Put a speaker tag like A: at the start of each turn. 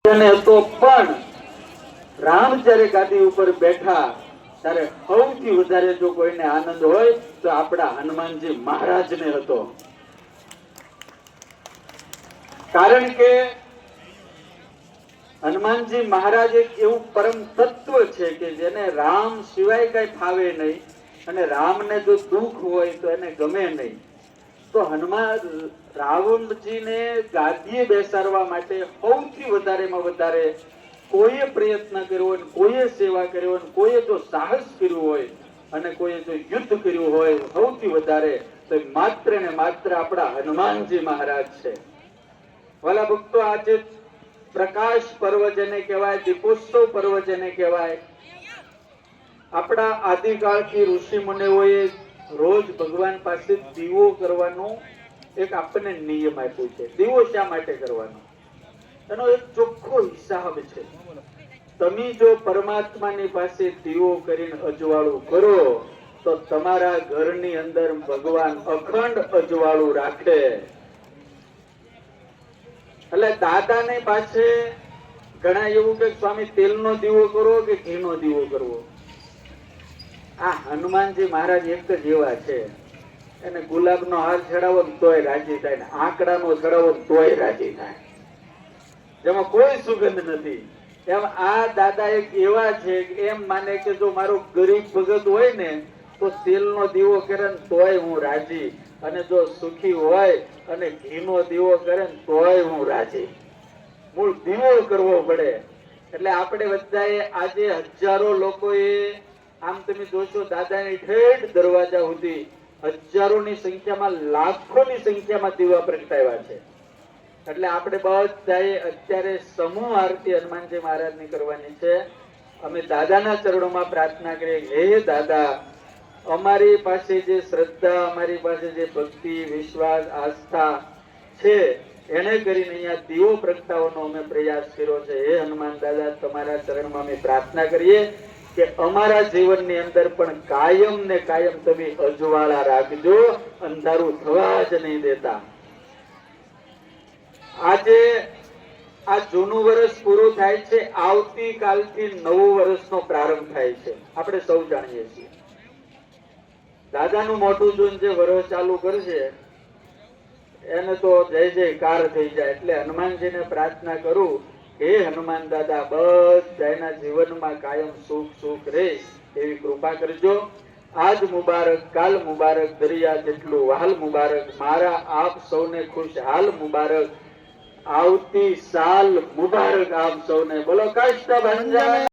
A: હતો પણ રામ જ્યારે ગાદી ઉપર બેઠા ત્યારે સૌથી વધારે જો કોઈને આનંદ હોય તો આપણા હનુમાનજી મહારાજને હતો. કારણ કે હનુમાનજી મહારાજ એક એવું પરમ તત્વ છે કે જેને રામ સિવાય કઈ ફાવે નહીં, અને રામને જો દુઃખ હોય તો એને ગમે નહીં. તો હનુમાન રાવણજીને ગાદીએ બેસાડવા માટે સૌથી વધારેમાં વધારે કોઈએ પ્રયત્ન કર્યો હોય, કોઈએ સેવા કર્યો હોય, કોઈએ જો સાહસ કર્યું હોય અને કોઈએ જો યુદ્ધ કર્યું હોય સૌથી વધારે તો માત્ર ને માત્ર આપણા હનુમાનજી મહારાજ છે. વાલા ભક્તો, આજે પ્રકાશ પર્વ જેને કહેવાય, દીપોત્સવ પર્વ જેને કહેવાય, આપણા આદિકાળથી ઋષિ મુનિઓએ રોજ ભગવાન પાસે દીવો કરવાનો એક આપણને નિયમ આપ્યો છે. દીવો શા માટે કરવાનો એનો એક ચોખ્ખો હિસાબ છે. તમે જો પરમાત્માની પાસે દીવો કરીને અજવાળું કરો તો તમારા ઘરની અંદર ભગવાન અખંડ અજવાળું રાખે. એટલે દાદાની પાસે ઘણા એવું કે સ્વામી તેલનો દીવો કરવો કે ઘીનો દીવો કરવો. આ હનુમાનજી મહારાજ એક જ એવા છે, એને ગુલાબનો હાર ચડાવો ને તોય રાજી થાય, ને આંકડાનો ચડાવો ને તોય રાજી થાય, જેમાં કોઈ સુગંધ નથી. એમ આ દાદા એક એવા છે કે એમ માને કે જો મારો ગરીબ ભગત હોય ને તો તેલનો દીવો કરે ને તોય હું રાજી, અને જો સુખી હોય અને ઘીનો દીવો કરે ને તોય હું રાજી. મૂળ દીવો કરવો પડે. એટલે આપણે બધાએ આજે હજારો લોકોએ આમ તમે જોશો દાદાની ઠેઠ દરવાજા સુધી હજારોની સંખ્યામાં, લાખોની સંખ્યામાં દીવા પ્રગટાવ્યા છે. એટલે આપણે બધાએ અત્યારે સમૂહ આરતી હનુમાનજી મહારાજની કરવાની છે. અમે દાદાના ચરણોમાં પ્રાર્થના કરીએ, હે દાદા, અમારી પાસે જે શ્રદ્ધા, અમારી પાસે જે ભક્તિ, વિશ્વાસ, આસ્થા છે એને કરીને અહીંયા દીવો પ્રગટાવવાનો અમે પ્રયાસ કર્યો છે. હે હનુમાન દાદા, તમારા ચરણમાં અમે પ્રાર્થના કરીએ કે અમારા જીવનની અંદર પણ કાયમ ને કાયમ તમે અજવાળા રાખજો, અંધારું થવા જ નહીં દેતા. આજે આ જૂનું વર્ષ પૂરું થાય છે, આવતીકાલથી નવું વર્ષનો પ્રારંભ થાય છે. આપણે સૌ જાણીએ છીએ. દાદાનું મોઢું જોઈને જે વર્ષ ચાલુ કરશે એને તો જય જયકાર થઈ જાય. એટલે હનુમાનજીને પ્રાર્થના કરું, હે હનુમાન દાદા, બધાના જીવનમાં કાયમ સુખ સુખ રહે એવી કૃપા કરજો. આજ મુબારક, કાલ મુબારક, દરિયા જેટલું વહાલ મુબારક, મારા આપ સૌને ખુશહાલ મુબારક, આવતી સાલ મુબારક આપ સૌને. બોલો કષ્ટભંજન